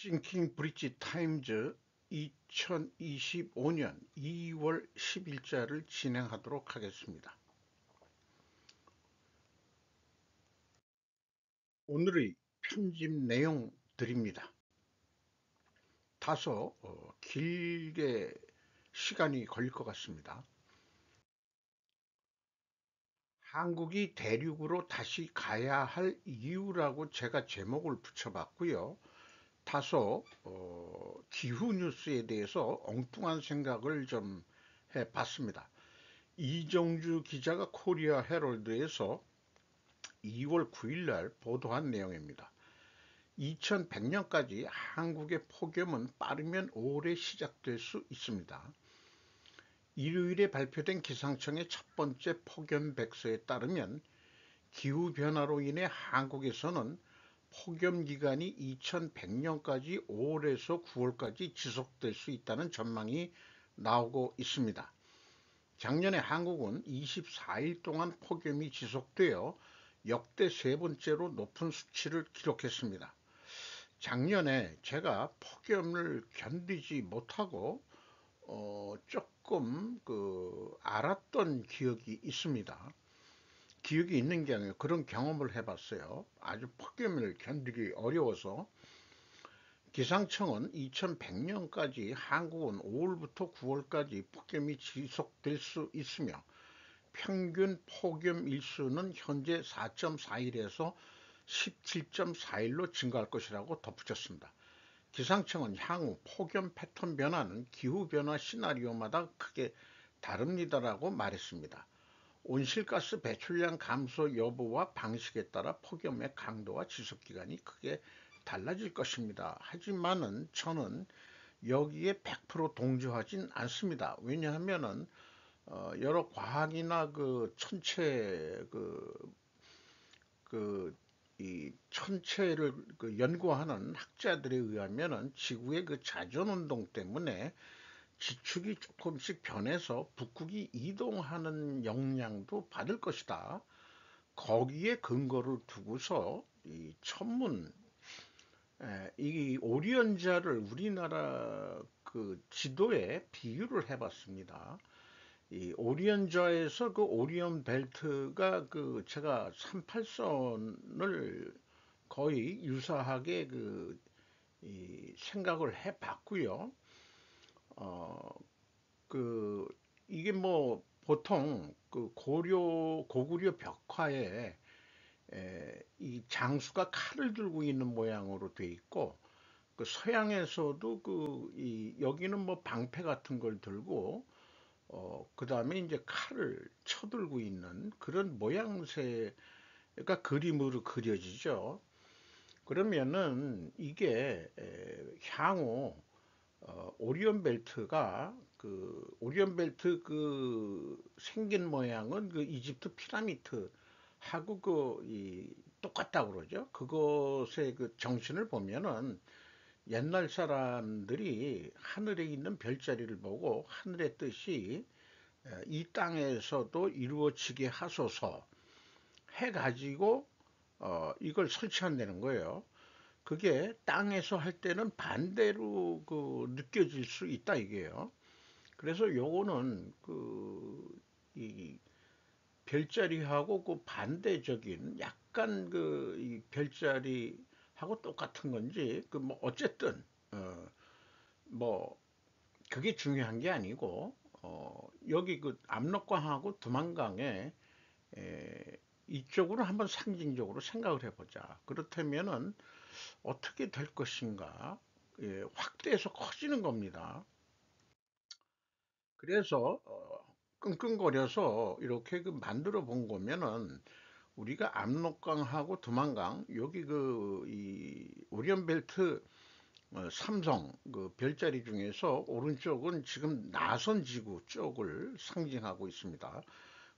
싱킹 브릿지 타임즈 2025년 2월 10일자를 진행하도록 하겠습니다. 오늘의 편집 내용들입니다. 다소 길게 시간이 걸릴 것 같습니다. 한국이 대륙으로 다시 가야 할 이유라고 제가 제목을 붙여봤고요. 다소 기후 뉴스에 대해서 엉뚱한 생각을 좀 해봤습니다. 이정주 기자가 코리아 헤럴드에서 2월 9일 날 보도한 내용입니다. 2100년까지 한국의 폭염은 빠르면 올해 시작될 수 있습니다. 일요일에 발표된 기상청의 첫 번째 폭염 백서에 따르면 기후변화로 인해 한국에서는 폭염 기간이 2100년까지 5월에서 9월까지 지속될 수 있다는 전망이 나오고 있습니다. 작년에 한국은 24일 동안 폭염이 지속되어 역대 세 번째로 높은 수치를 기록했습니다. 작년에 제가 폭염을 견디지 못하고 조금 알았던 기억이 있습니다. 기억이 있는 게 아니라 그런 경험을 해봤어요. 아주 폭염을 견디기 어려워서. 기상청은 2100년까지 한국은 5월부터 9월까지 폭염이 지속될 수 있으며 평균 폭염 일수는 현재 4.4일에서 17.4일로 증가할 것이라고 덧붙였습니다. 기상청은 향후 폭염 패턴 변화는 기후변화 시나리오마다 크게 다릅니다라고 말했습니다. 온실가스 배출량 감소 여부와 방식에 따라 폭염의 강도와 지속기간이 크게 달라질 것입니다. 하지만은 저는 여기에 100% 동조하진 않습니다. 왜냐하면은 여러 과학이나 이 천체를 연구하는 학자들에 의하면은 지구의 자전 운동 때문에 지축이 조금씩 변해서 북극이 이동하는 영향도 받을 것이다. 거기에 근거를 두고서 이 천문, 이 오리언자를 우리나라 지도에 비유를 해봤습니다. 이 오리언자에서 오리온 벨트가 제가 38선을 거의 유사하게 이 생각을 해봤고요. 어, 그 이게 뭐 보통 고구려 벽화에 이 장수가 칼을 들고 있는 모양으로 돼 있고 서양에서도 여기는 뭐 방패 같은 걸 들고 그 다음에 이제 칼을 쳐들고 있는 그런 모양새가 그림으로 그려지죠. 그러면은 이게 향후 오리온 벨트가 오리온 벨트 생긴 모양은 이집트 피라미드 하고 똑같다고 그러죠. 그것의 정신을 보면은 옛날 사람들이 하늘에 있는 별자리를 보고 하늘의 뜻이 이 땅에서도 이루어지게 하소서 해가지고 이걸 설치한다는 거예요. 그게 땅에서 할 때는 반대로 느껴질 수 있다 이게요. 그래서 요거는 이 별자리하고 반대적인 약간 이 별자리하고 똑같은 건지 뭐 어쨌든 뭐 그게 중요한 게 아니고 여기 압록강하고 두만강에 이쪽으로 한번 상징적으로 생각을 해보자. 그렇다면은 어떻게 될 것인가? 확대해서 커지는 겁니다. 그래서 끙끙거려서 이렇게 만들어 본 거면은 우리가 압록강하고 두만강 여기 이 오리온 벨트 삼성 별자리 중에서 오른쪽은 지금 나선 지구 쪽을 상징하고 있습니다.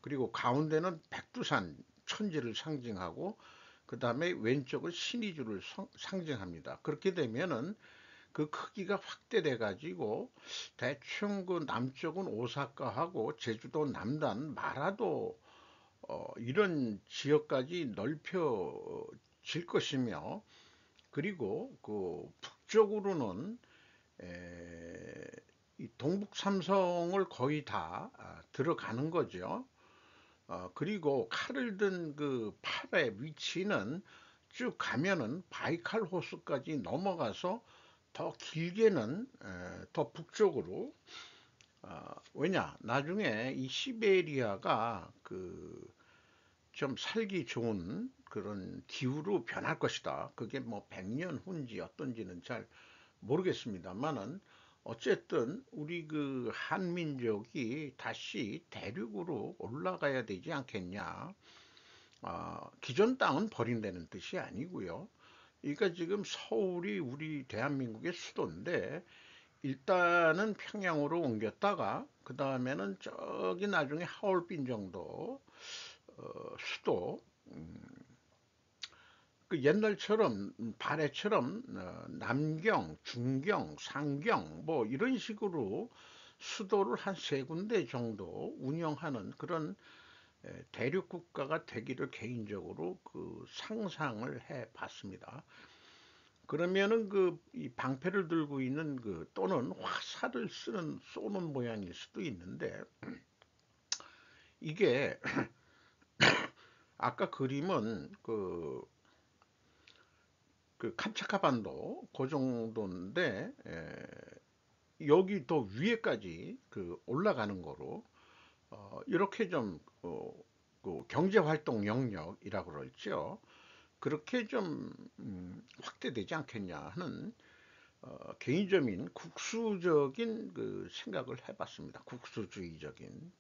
그리고 가운데는 백두산 천지를 상징하고 그 다음에 왼쪽은 신의주를 상징합니다. 그렇게 되면은 그 크기가 확대돼 가지고 대충 남쪽은 오사카하고 제주도 남단 마라도 이런 지역까지 넓혀질 것이며 그리고 그 북쪽으로는 에, 이 동북 삼성을 거의 다 들어가는 거죠. 그리고 칼을 든 그 팔의 위치는 쭉 가면은 바이칼 호수까지 넘어가서 더 길게는 더 북쪽으로, 왜냐 나중에 이 시베리아가 그 좀 살기 좋은 그런 기후로 변할 것이다. 그게 뭐 100년 후인지 어떤지는 잘 모르겠습니다만은 어쨌든 우리 그 한민족이 다시 대륙으로 올라가야 되지 않겠냐. 기존 땅은 버린다는 뜻이 아니고요. 그러니까 지금 서울이 우리 대한민국의 수도인데 일단은 평양으로 옮겼다가 그 다음에는 저기 나중에 하얼빈 정도 수도, 그 옛날처럼 발해처럼 남경, 중경, 상경 뭐 이런 식으로 수도를 한 세 군데 정도 운영하는 그런 대륙 국가가 되기를 개인적으로 그 상상을 해 봤습니다. 그러면은 그 이 방패를 들고 있는 그 또는 화살을 쓰는 쏘는 모양일 수도 있는데 이게 아까 그림은 그 캄차카 반도 그 정도인데 여기 더 위에까지 그 올라가는 거로 이렇게 좀 그 경제 활동 영역이라고 그러죠. 그렇게 좀 확대되지 않겠냐 하는 개인적인 국수적인 그 생각을 해봤습니다. 국수주의적인.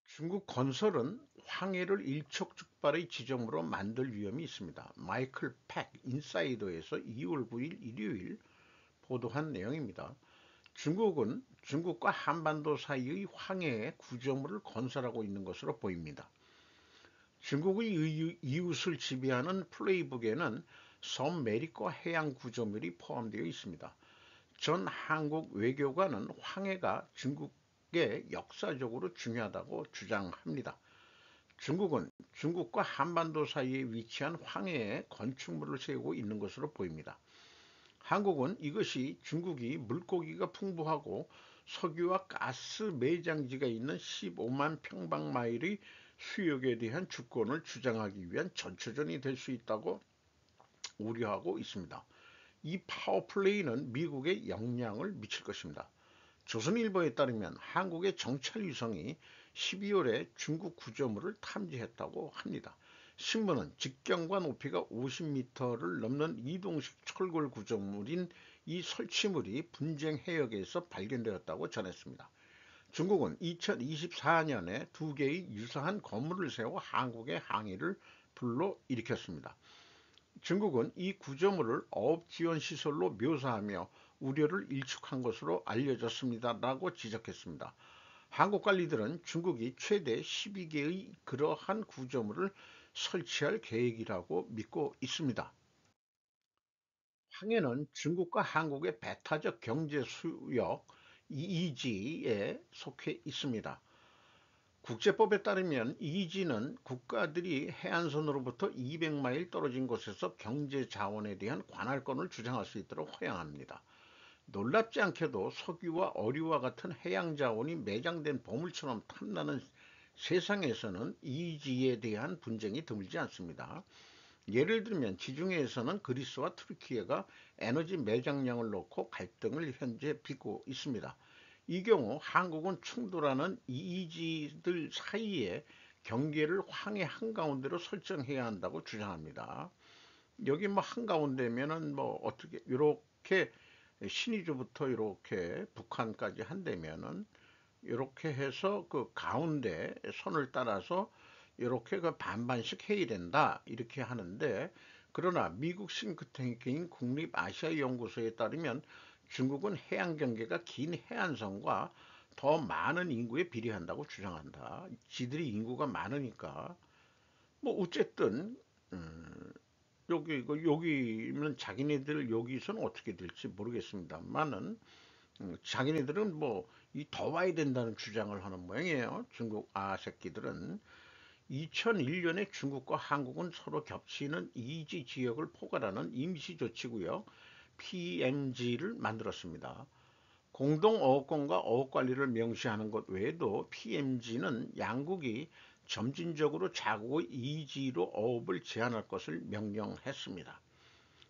중국 건설은 황해를 일촉즉발의 지점으로 만들 위험이 있습니다. 마이클 팩 인사이더에서 2월 9일 일요일 보도한 내용입니다. 중국은 중국과 한반도 사이의 황해에 구조물을 건설하고 있는 것으로 보입니다. 중국의 이웃을 지배하는 플레이북에는 섬 메리코 해양 구조물이 포함되어 있습니다. 전 한국 외교관은 황해가 중국에 역사적으로 중요하다고 주장합니다. 중국은 중국과 한반도 사이에 위치한 황해에 건축물을 세우고 있는 것으로 보입니다. 한국은 이것이 중국이 물고기가 풍부하고 석유와 가스 매장지가 있는 15만 평방마일의 수역에 대한 주권을 주장하기 위한 전초전이 될 수 있다고 우려하고 있습니다. 이 파워플레이는 미국에 영향을 미칠 것입니다. 조선일보에 따르면 한국의 정찰위성이 12월에 중국 구조물을 탐지했다고 합니다. 신문은 직경과 높이가 50m를 넘는 이동식 철골 구조물인 이 설치물이 분쟁 해역에서 발견되었다고 전했습니다. 중국은 2024년에 두 개의 유사한 건물을 세워 한국의 항의를 불러일으켰습니다. 중국은 이 구조물을 어업지원시설로 묘사하며 우려를 일축한 것으로 알려졌습니다라고 지적했습니다. 한국 관리들은 중국이 최대 12개의 그러한 구조물을 설치할 계획이라고 믿고 있습니다. 황해는 중국과 한국의 배타적 경제 수역 EEZ에 속해 있습니다. 국제법에 따르면 EEZ는 국가들이 해안선으로부터 200마일 떨어진 곳에서 경제 자원에 대한 관할권을 주장할 수 있도록 허용합니다. 놀랍지 않게도 석유와 어류와 같은 해양 자원이 매장된 보물처럼 탐나는 세상에서는 EEZ에 대한 분쟁이 드물지 않습니다. 예를 들면 지중해에서는 그리스와 트르키예가 에너지 매장량을 놓고 갈등을 현재 빚고 있습니다. 이 경우 한국은 충돌하는 이익들 사이에 경계를 황해 한가운데로 설정해야 한다고 주장합니다. 여기 뭐 한가운데면은 뭐 어떻게 이렇게 신의주부터 이렇게 북한까지 한다면은 이렇게 해서 그 가운데 선을 따라서 이렇게 그 반반씩 해야 된다 이렇게 하는데, 그러나 미국 싱크탱크인 국립아시아연구소에 따르면 중국은 해양 경계가 긴 해안선과 더 많은 인구에 비례한다고 주장한다. 지들이 인구가 많으니까 뭐 어쨌든 여기는 자기네들 여기서는 어떻게 될지 모르겠습니다만은 자기네들은 뭐 이 더 와야 된다는 주장을 하는 모양이에요. 중국 새끼들은. 2001년에 중국과 한국은 서로 겹치는 이지 지역을 포괄하는 임시조치구역 PMG를 만들었습니다. 공동 어업권과 어업 관리를 명시하는 것 외에도 PMG는 양국이 점진적으로 자국의 이지로 어업을 제한할 것을 명령했습니다.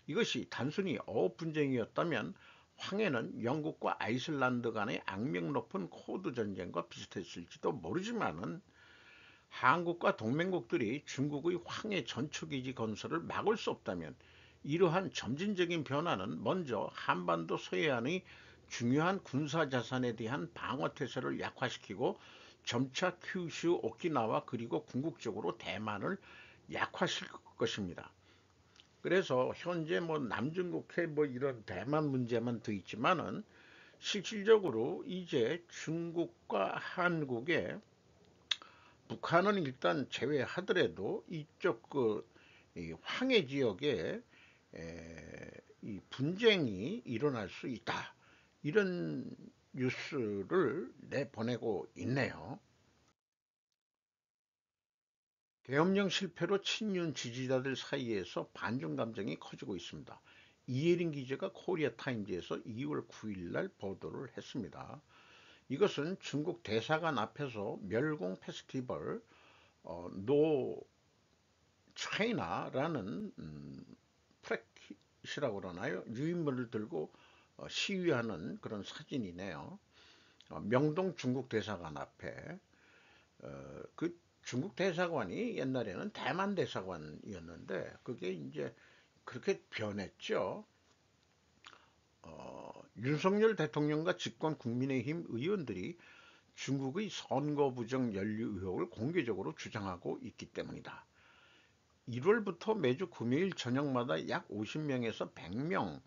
이것이 단순히 어업 분쟁이었다면 황해는 영국과 아이슬란드 간의 악명 높은 코드 전쟁과 비슷했을지도 모르지만은 한국과 동맹국들이 중국의 황해 전초기지 건설을 막을 수 없다면 이러한 점진적인 변화는 먼저 한반도 서해안의 중요한 군사 자산에 대한 방어 태세를 약화시키고 점차 큐슈, 오키나와 그리고 궁극적으로 대만을 약화시킬 것입니다. 그래서 현재 뭐 남중국해 뭐 이런 대만 문제만 더 있지만은 실질적으로 이제 중국과 한국의 북한은 일단 제외하더라도 이쪽 이 황해 지역에 이 분쟁이 일어날 수 있다. 이런 뉴스를 내보내고 있네요. 계엄령 실패로 친윤 지지자들 사이에서 반중 감정이 커지고 있습니다. 이혜린 기자가 코리아 타임즈에서 2월 9일 날 보도를 했습니다. 이것은 중국 대사관 앞에서 멸공 페스티벌 노 차이나라는 프랙티시라고 그러나요? 유인물을 들고 시위하는 그런 사진이네요. 명동 중국 대사관 앞에 그 중국 대사관이 옛날에는 대만 대사관이었는데 그게 이제 그렇게 변했죠. 윤석열 대통령과 집권 국민의힘 의원들이 중국의 선거 부정 연루 의혹을 공개적으로 주장하고 있기 때문이다. 1월부터 매주 금요일 저녁마다 약 50명에서 100명의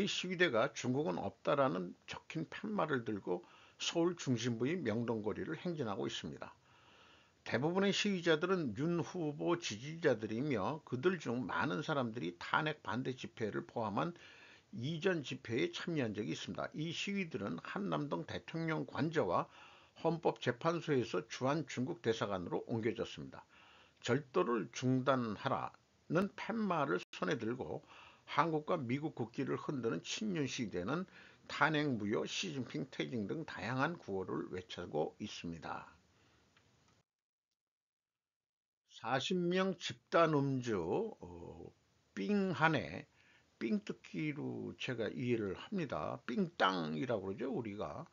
시위대가 중국은 없다라는 적힌 팻말을 들고 서울 중심부의 명동거리를 행진하고 있습니다. 대부분의 시위자들은 윤 후보 지지자들이며 그들 중 많은 사람들이 탄핵 반대 집회를 포함한 이전 집회에 참여한 적이 있습니다. 이 시위들은 한남동 대통령 관저와 헌법재판소에서 주한 중국 대사관으로 옮겨졌습니다. 절도를 중단하라는 팻말을 손에 들고 한국과 미국 국기를 흔드는 친윤 시대는 탄핵 무효, 시진핑 퇴진 등 다양한 구호를 외치고 있습니다. 40명 집단 음주 삥한에 삥뜯기로 제가 이해를 합니다. 삥땅이라고 그러죠 우리가.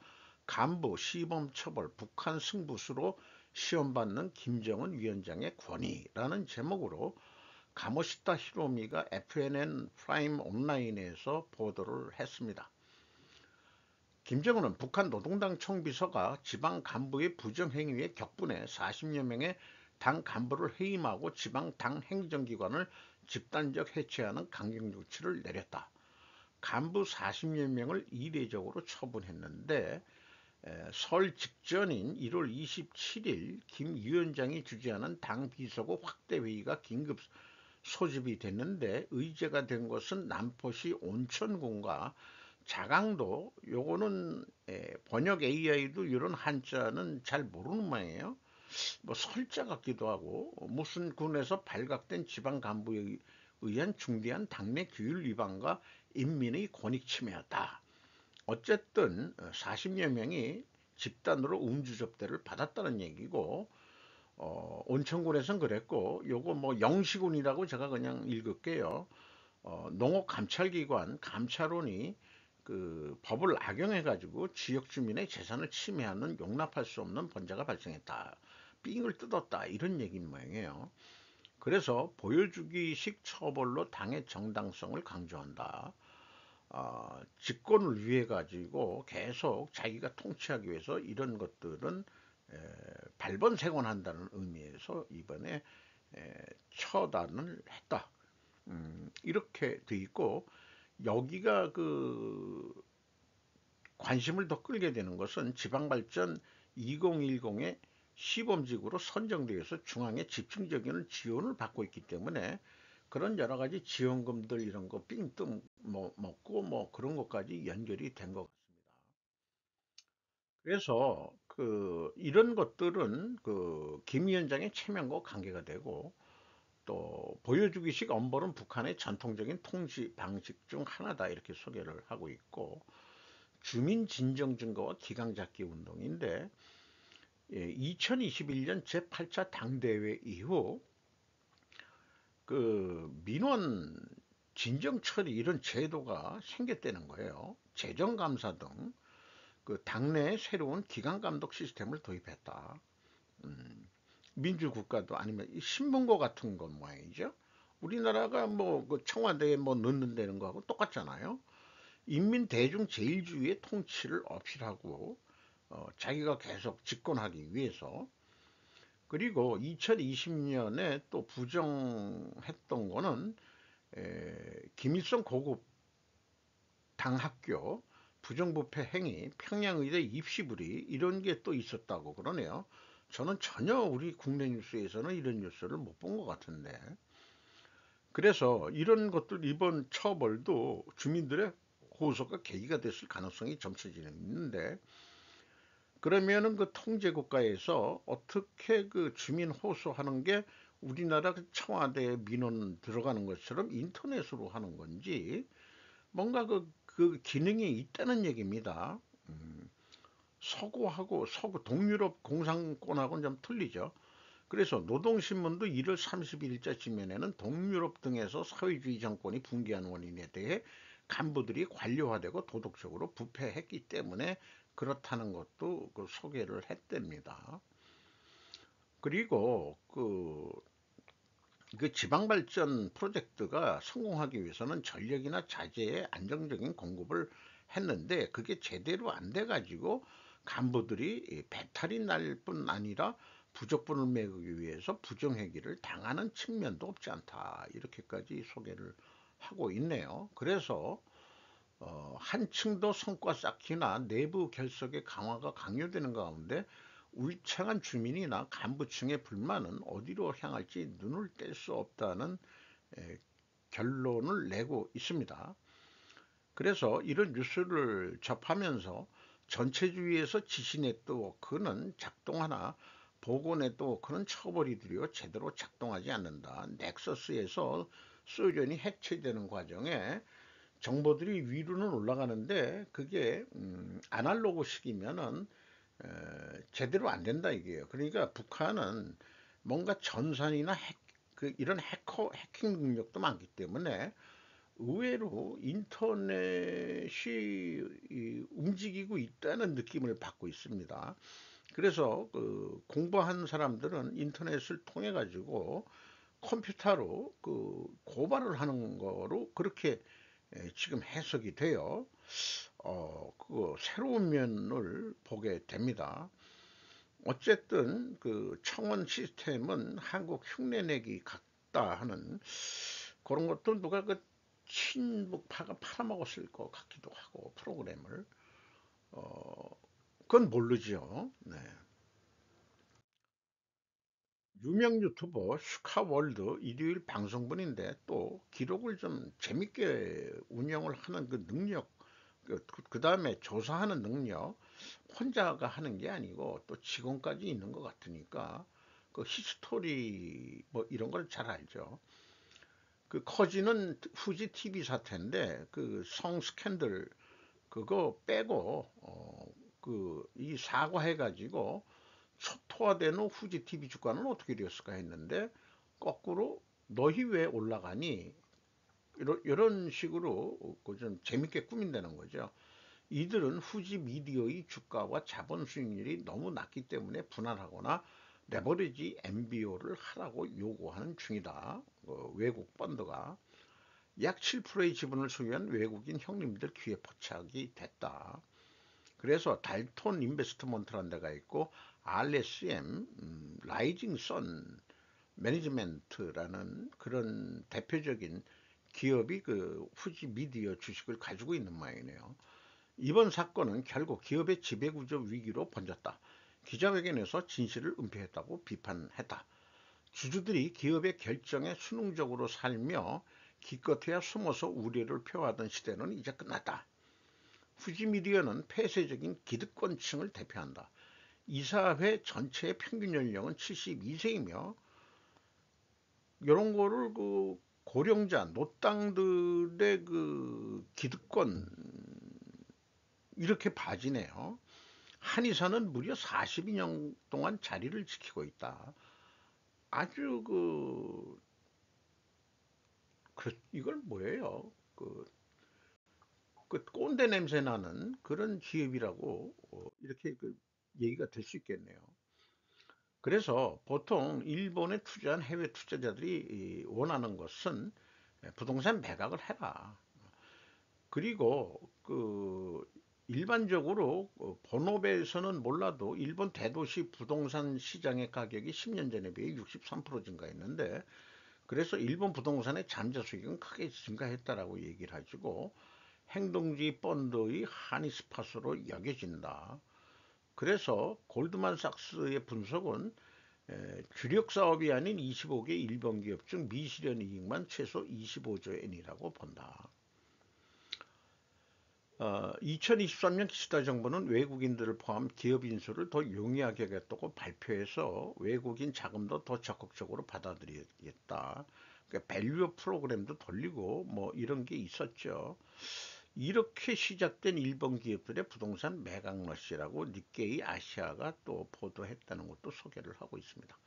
간부 시범 처벌 북한 승부수로 시험받는 김정은 위원장의 권위라는 제목으로 가모시타 히로미가 FNN 프라임 온라인에서 보도를 했습니다. 김정은은 북한 노동당 총비서가 지방 간부의 부정행위에 격분해 40여 명의 당 간부를 해임하고 지방 당 행정기관을 집단적 해체하는 강경조치를 내렸다. 간부 40여 명을 이례적으로 처분했는데 설 직전인 1월 27일 김 위원장이 주재하는 당 비서고 확대회의가 긴급 소집이 됐는데 의제가 된 것은 남포시 온천군과 자강도. 요거는 번역 AI도 이런 한자는 잘 모르는 모양이에요. 뭐 설자 같기도 하고 무슨 군에서 발각된 지방 간부에 의한 중대한 당내 규율 위반과 인민의 권익 침해였다. 어쨌든 40여 명이 집단으로 음주 접대를 받았다는 얘기고 온천군에선 그랬고 요거 뭐 영시군이라고 제가 그냥 읽을게요. 농업감찰기관 감찰원이 그 법을 악용해가지고 지역 주민의 재산을 침해하는 용납할 수 없는 번제가 발생했다. 삥을 뜯었다. 이런 얘기인 모양이에요. 그래서 보여주기식 처벌로 당의 정당성을 강조한다. 집권을 위해 가지고 계속 자기가 통치하기 위해서 이런 것들은 발본색원한다는 의미에서 이번에 처단을 했다. 이렇게 돼 있고 여기가 그 관심을 더 끌게 되는 것은 지방발전 2010의 시범지구로 선정되어서 중앙의 집중적인 지원을 받고 있기 때문에 그런 여러 가지 지원금들 이런 거 삥뜸 뭐 먹고 뭐 그런 것까지 연결이 된 것 같습니다. 그래서 이런 것들은 김 위원장의 체면과 관계가 되고, 또 보여주기식 엄벌은 북한의 전통적인 통치 방식 중 하나다, 이렇게 소개를 하고 있고, 주민 진정 증거와 기강 잡기 운동인데, 2021년 제8차 당대회 이후 민원 진정 처리 이런 제도가 생겼다는 거예요. 재정감사 등 당내에 새로운 기강 감독 시스템을 도입했다. 민주국가도 아니면 신문고 같은 건 모양이죠. 우리나라가 청와대에 넣는다는 거하고 똑같잖아요. 인민 대중 제일주의의 통치를 어필하고 자기가 계속 집권하기 위해서. 그리고 2020년에 또 부정했던 거는 김일성 고급 당학교 부정부패 행위, 평양의대 입시부리 이런 게 또 있었다고 그러네요. 저는 전혀 우리 국내 뉴스에서는 이런 뉴스를 못 본 것 같은데. 그래서 이런 것들 이번 처벌도 주민들의 호소가 계기가 됐을 가능성이 점쳐지는 있는데, 그러면은 통제 국가에서 어떻게 주민 호소하는 게 우리나라 청와대 민원 들어가는 것처럼 인터넷으로 하는 건지 뭔가 기능이 있다는 얘기입니다. 서구 동유럽 공산권하고는 좀 틀리죠. 그래서 노동신문도 1월 31일자 지면에는 동유럽 등에서 사회주의 정권이 붕괴한 원인에 대해 간부들이 관료화되고 도덕적으로 부패했기 때문에 그렇다는 것도 소개를 했답니다. 그리고 지방발전 프로젝트가 성공하기 위해서는 전력이나 자재의 안정적인 공급을 했는데, 그게 제대로 안 돼가지고 간부들이 배탈이 날 뿐 아니라 부적분을 메우기 위해서 부정행위를 당하는 측면도 없지 않다, 이렇게까지 소개를 하고 있네요. 그래서 한층 더 성과 쌓기나 내부 결속의 강화가 강요되는 가운데 울창한 주민이나 간부층의 불만은 어디로 향할지 눈을 뗄 수 없다는 결론을 내고 있습니다. 그래서 이런 뉴스를 접하면서 전체주의에서 지시 네트워크는 작동하나 보고 네트워크는 처벌이 두려워 제대로 작동하지 않는다. 넥서스에서 소련이 해체되는 과정에 정보들이 위로는 올라가는데 그게 아날로그식이면은 제대로 안 된다 이게요. 그러니까 북한은 뭔가 전산이나 이런 해킹 능력도 많기 때문에 의외로 인터넷이 움직이고 있다는 느낌을 받고 있습니다. 그래서 공부한 사람들은 인터넷을 통해 가지고 컴퓨터로 고발을 하는 거로 그렇게 지금 해석이 돼요. 새로운 면을 보게 됩니다. 어쨌든 청원 시스템은 한국 흉내내기 같다 하는 그런 것도 누가 친북파가 팔아먹었을 것 같기도 하고, 프로그램을 그건 모르죠. 네. 유명 유튜버 슈카월드 일요일 방송분인데 또 기록을 좀 재밌게 운영을 하는 능력, 다음에 조사하는 능력, 혼자가 하는 게 아니고 또 직원까지 있는 것 같으니까 히스토리 이런 걸 잘 알죠. 커지는 후지 TV 사태인데 성 스캔들 그거 빼고 이 사과해가지고 초토화된 후 후지 TV 주가는 어떻게 되었을까 했는데 거꾸로 너희 왜 올라가니, 이런 식으로 좀 재밌게 꾸민다는 거죠. 이들은 후지 미디어의 주가와 자본 수익률이 너무 낮기 때문에 분할하거나 레버리지 MBO를 하라고 요구하는 중이다. 외국 펀드가 약 7%의 지분을 소유한 외국인 형님들 귀에 포착이 됐다. 그래서 달톤 인베스트먼트라는 데가 있고 RSM, 라이징 선 매니지먼트라는 그런 대표적인 기업이 후지 미디어 주식을 가지고 있는 모양이네요. 이번 사건은 결국 기업의 지배구조 위기로 번졌다. 기자회견에서 진실을 은폐했다고 비판했다. 주주들이 기업의 결정에 순응적으로 살며 기껏해야 숨어서 우려를 표하던 시대는 이제 끝났다. 후지미디어는 폐쇄적인 기득권층을 대표한다. 이사회 전체의 평균 연령은 72세이며 이런 거를 그 고령자 노땅들의 그 기득권 이렇게 봐지네요. 한의사는 무려 42년 동안 자리를 지키고 있다. 아주 이걸 뭐예요? 그 꼰대 냄새 나는 그런 기업이라고 이렇게 얘기가 될 수 있겠네요. 그래서 보통 일본에 투자한 해외 투자자들이 원하는 것은 부동산 매각을 해라. 그리고 일반적으로 본업에서는 몰라도 일본 대도시 부동산 시장의 가격이 10년 전에 비해 63% 증가했는데 그래서 일본 부동산의 잠재 수익은 크게 증가했다라고 얘기를 하시고 행동주의 펀드의 한이 스팟으로 여겨진다. 그래서 골드만삭스의 분석은 주력 사업이 아닌 25개 일본 기업 중 미실현 이익만 최소 25조 엔이라고 본다. 2023년 기시다 정부는 외국인들을 포함 기업 인수를 더 용이하게 하겠다고 발표해서 외국인 자금도 더 적극적으로 받아들이겠다. 그러니까 밸류 프로그램도 돌리고 뭐 이런 게 있었죠. 이렇게 시작된 일본 기업들의 부동산 매각 러시라고 니케이 아시아가 또 보도했다는 것도 소개를 하고 있습니다.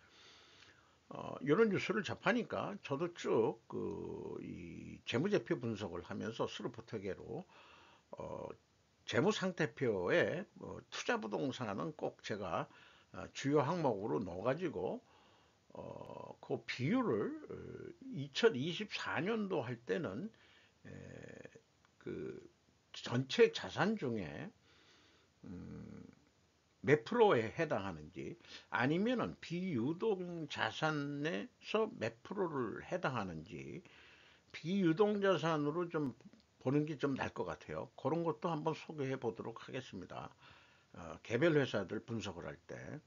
이런 뉴스를 접하니까 저도 쭉 이 재무제표 분석을 하면서 스루포트계로 어, 재무상태표에 투자 부동산은 꼭 제가 주요 항목으로 넣어가지고 그 비율을 2024년도 할 때는 에, 그 전체 자산 중에 몇 프로에 해당하는지 아니면은 비유동 자산에서 몇 프로를 해당하는지 비유동 자산으로 좀 보는 게 좀 나을 것 같아요. 그런 것도 한번 소개해 보도록 하겠습니다. 개별 회사들 분석을 할 때.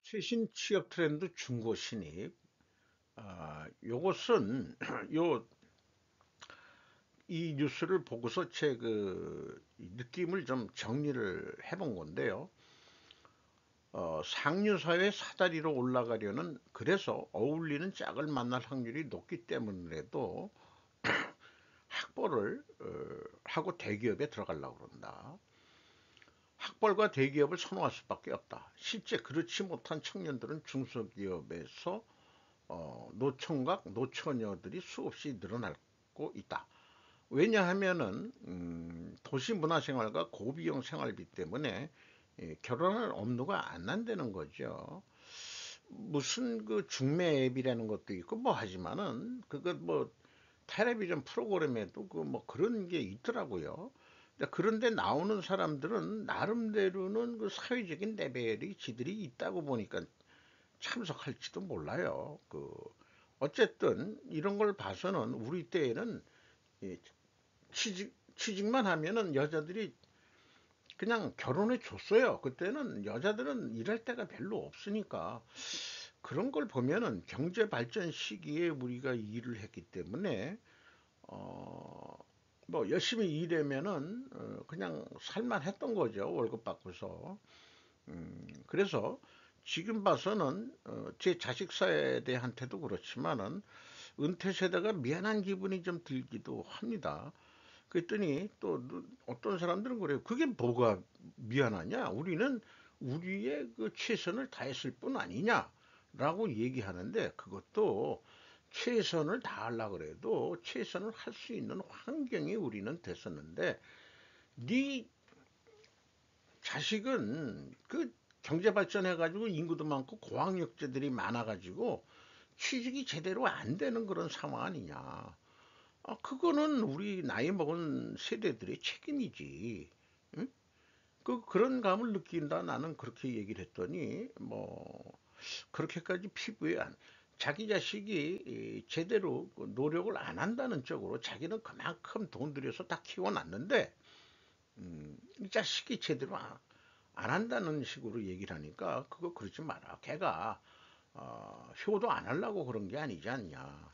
최신 취업 트렌드 중고 신입. 요것은 요 이 뉴스를 보고서 제 느낌을 좀 정리를 해본 건데요. 상류사회 사다리로 올라가려는 그래서 어울리는 짝을 만날 확률이 높기 때문에도 학벌을 하고 대기업에 들어가려고 그런다. 학벌과 대기업을 선호할 수밖에 없다. 실제 그렇지 못한 청년들은 중소기업에서 노총각, 노처녀들이 수없이 늘어나고 있다. 왜냐하면은 도시 문화생활과 고비용 생활비 때문에 결혼할 엄두가 안 난다는 거죠. 무슨 중매 앱이라는 것도 있고 뭐 하지만은 그거 뭐 텔레비전 프로그램에도 뭐 그런 게 있더라고요. 그런데 나오는 사람들은 나름대로는 사회적인 레벨이 지들이 있다고 보니까 참석할지도 몰라요. 어쨌든 이런 걸 봐서는 우리 때에는 취직만 하면은 여자들이 그냥 결혼해 줬어요. 그때는 여자들은 일할 데가 별로 없으니까 그런 걸 보면은 경제 발전 시기에 우리가 일을 했기 때문에 어, 뭐 열심히 일하면은 그냥 살만 했던 거죠. 월급 받고서. 그래서 지금 봐서는 제 자식 세대한테도 그렇지만은 은퇴 세대가 미안한 기분이 좀 들기도 합니다. 그랬더니 또 어떤 사람들은 그래요. 그게 뭐가 미안하냐? 우리는 우리의 최선을 다했을 뿐 아니냐라고 얘기하는데 그것도 최선을 다하려고 그래도 최선을 할 수 있는 환경이 우리는 됐었는데 네 자식은 경제 발전해가지고 인구도 많고 고학력자들이 많아가지고 취직이 제대로 안 되는 그런 상황 아니냐. 그거는 우리 나이 먹은 세대들의 책임이지. 응? 그런 감을 느낀다. 나는 그렇게 얘기를 했더니, 뭐, 그렇게까지 피부에 자기 자식이 제대로 노력을 안 한다는 쪽으로 자기는 그만큼 돈 들여서 다 키워놨는데, 이 자식이 제대로 안 한다는 식으로 얘기를 하니까, 그거 그러지 마라. 걔가, 효도 안 하려고 그런 게 아니지 않냐.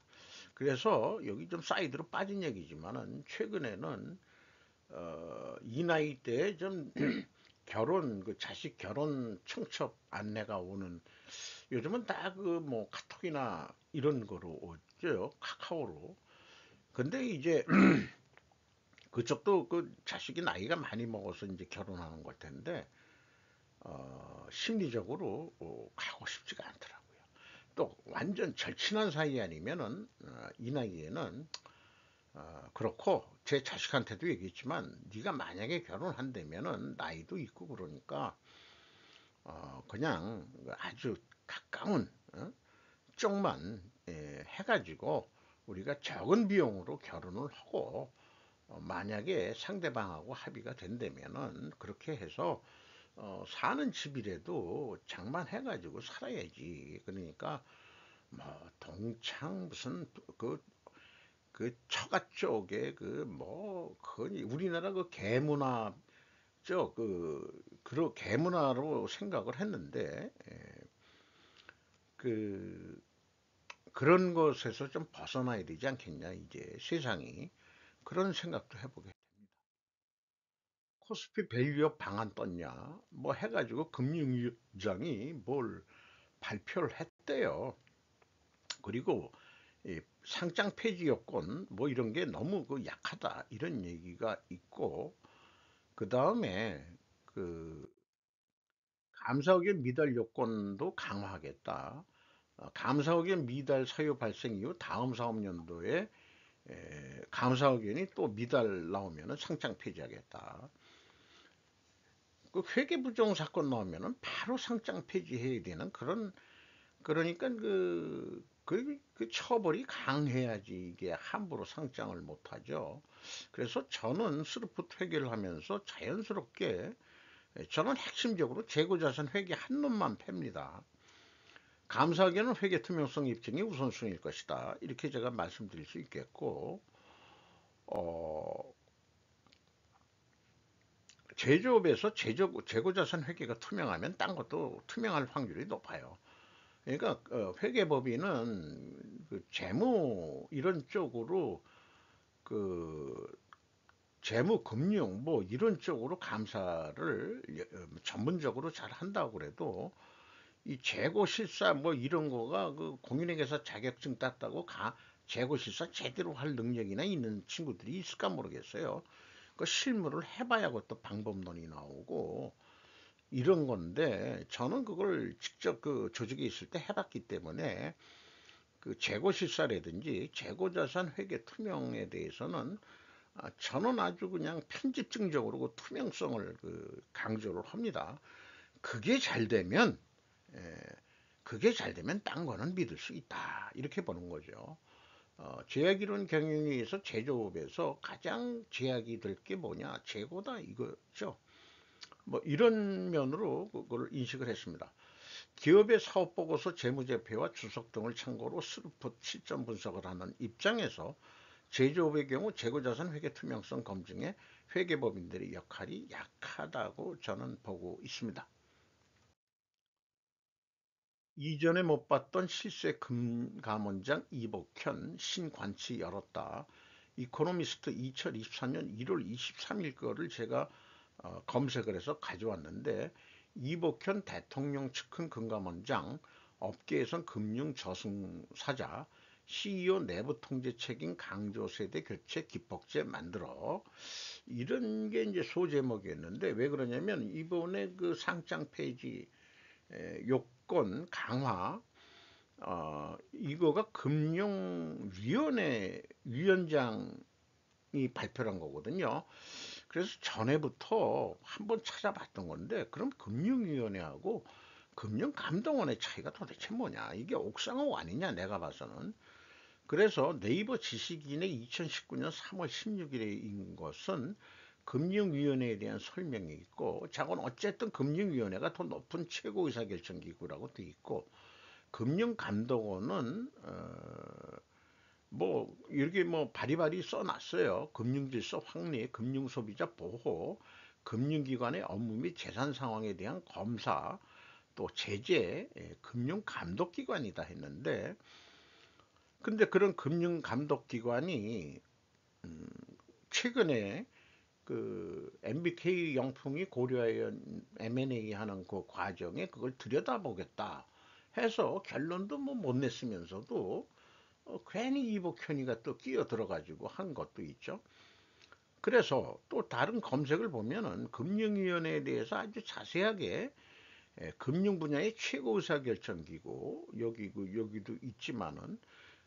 그래서 여기 좀 사이드로 빠진 얘기지만은 최근에는 이 나이 때에 좀 결혼 그 자식 결혼 청첩 안내가 오는, 요즘은 다 그 뭐 카톡이나 이런 거로 오죠. 카카오로. 근데 이제 그쪽도 그 자식이 나이가 많이 먹어서 이제 결혼하는 걸 텐데 심리적으로 가고 싶지가 않더라고요. 또 완전 절친한 사이 아니면은 이 나이에는 그렇고, 제 자식한테도 얘기했지만 네가 만약에 결혼한다면은 나이도 있고 그러니까 그냥 아주 가까운 쪽만 해가지고 우리가 적은 비용으로 결혼을 하고, 만약에 상대방하고 합의가 된다면은 그렇게 해서 사는 집이라도 장만해가지고 살아야지. 그러니까 뭐 동창 무슨 그 처가 쪽에 그 뭐 그 우리나라 그 개문화 그런 개문화로 생각을 했는데, 그 그런 것에서 좀 벗어나야 되지 않겠냐 이제 세상이. 그런 생각도 해보게. 코스피 밸류업 방안 떴냐 뭐 해가지고 금융위원장이 뭘 발표를 했대요. 그리고 이 상장 폐지 요건 뭐 이런 게 너무 그 약하다 이런 얘기가 있고, 그 다음에 그 감사원의 미달 요건도 강화하겠다. 감사원의 미달 사유 발생 이후 다음 사업연도에 감사원이 또 미달 나오면은 상장 폐지하겠다. 그 회계부정 사건 나오면은 바로 상장 폐지해야 되는 그런, 그러니까 그 처벌이 강해야지 이게 함부로 상장을 못하죠. 그래서 저는 스루프트 회계를 하면서 자연스럽게 저는 핵심적으로 재고자산 회계 한 놈만 팹니다. 감사하게는 회계 투명성 입증이 우선순위일 것이다. 이렇게 제가 말씀드릴 수 있겠고, 어, 제조업에서 재고자산 회계가 투명하면 딴 것도 투명할 확률이 높아요. 그러니까 회계법인은 그 재무 이런 쪽으로 그 재무 금융 뭐 이런 쪽으로 감사를 전문적으로 잘 한다고 그래도 이 재고 실사 뭐 이런 거가 그 공인회계사 자격증 땄다고 재고 실사 제대로 할 능력이나 있는 친구들이 있을까 모르겠어요. 그 실무를 해봐야 그것도 방법론이 나오고 이런 건데, 저는 그걸 직접 그 조직에 있을 때 해봤기 때문에 그 재고 실사라든지 재고자산 회계 투명에 대해서는 저는 아주 그냥 편집증적으로 그 투명성을 그 강조를 합니다. 그게 잘 되면 에, 그게 잘 되면 딴 거는 믿을 수 있다 이렇게 보는 거죠. 제약이론 경영위에서 제조업에서 가장 제약이 될 게 뭐냐, 재고다 이거죠. 뭐 이런 면으로 그걸 인식을 했습니다. 기업의 사업보고서 재무제표와 주석 등을 참고로 스루풋 시점 분석을 하는 입장에서 제조업의 경우 재고자산 회계 투명성 검증에 회계법인들의 역할이 약하다고 저는 보고 있습니다. 이전에 못 봤던 실세 금감원장 이복현 신관치 열었다. 이코노미스트 2024년 1월 23일 거를 제가 검색을 해서 가져왔는데, 이복현 대통령 측근 금감원장, 업계에선 금융 저승사자, CEO 내부 통제 책임 강조 세대 교체 기폭제 만들어, 이런 게 이제 소제목이었는데, 왜 그러냐면 이번에 그 상장 폐지 요건 강화, 이거가 금융위원회 위원장이 발표한 거거든요. 그래서 전에부터 한번 찾아봤던 건데, 그럼 금융위원회하고 금융감독원의 차이가 도대체 뭐냐? 이게 옥상호 아니냐? 내가 봐서는. 그래서 네이버 지식인의 2019년 3월 16일에인 것은 금융위원회에 대한 설명이 있고, 자건 어쨌든 금융위원회가 더 높은 최고 의사결정기구라고 돼 있고, 금융감독원은 뭐 이렇게 뭐 바리바리 써놨어요. 금융질서 확립, 금융소비자 보호, 금융기관의 업무 및 재산 상황에 대한 검사, 또 제재, 금융감독기관이다 했는데, 근데 그런 금융감독기관이 최근에 그 MBK 영풍이 고려한 M&A 하는 그 과정에 그걸 들여다보겠다 해서 결론도 뭐 못 냈으면서도 괜히 이복현이가 또 끼어 들어가지고 한 것도 있죠. 그래서 또 다른 검색을 보면은 금융위원회에 대해서 아주 자세하게 금융 분야의 최고 의사결정기구 여기도 있지만은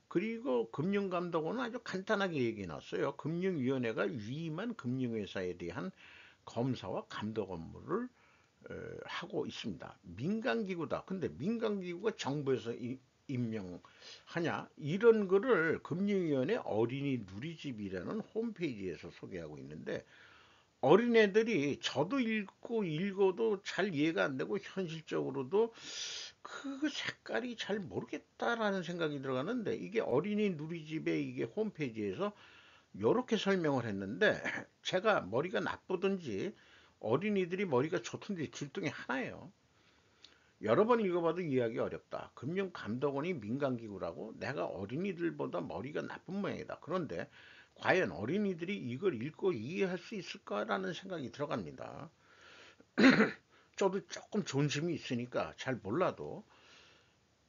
그리고 금융감독원은 아주 간단하게 얘기 해놨어요. 금융위원회가 위임한 금융회사에 대한 검사와 감독 업무를 하고 있습니다. 민간기구다. 근데 민간기구가 정부에서 임명하냐? 이런 거를 금융위원회 어린이 누리집이라는 홈페이지에서 소개하고 있는데 어린애들이 저도 읽고 읽어도 잘 이해가 안 되고 현실적으로도 그 색깔이 잘 모르겠다라는 생각이 들어가는데 이게 어린이 누리집의 이게 홈페이지에서 이렇게 설명을 했는데 제가 머리가 나쁘든지 어린이들이 머리가 좋든지 둘 중에 하나예요. 여러 번 읽어봐도 이해하기 어렵다. 금융감독원이 민간기구라고 내가 어린이들보다 머리가 나쁜 모양이다. 그런데 과연 어린이들이 이걸 읽고 이해할 수 있을까라는 생각이 들어갑니다. 저도 조금 존심이 있으니까 잘 몰라도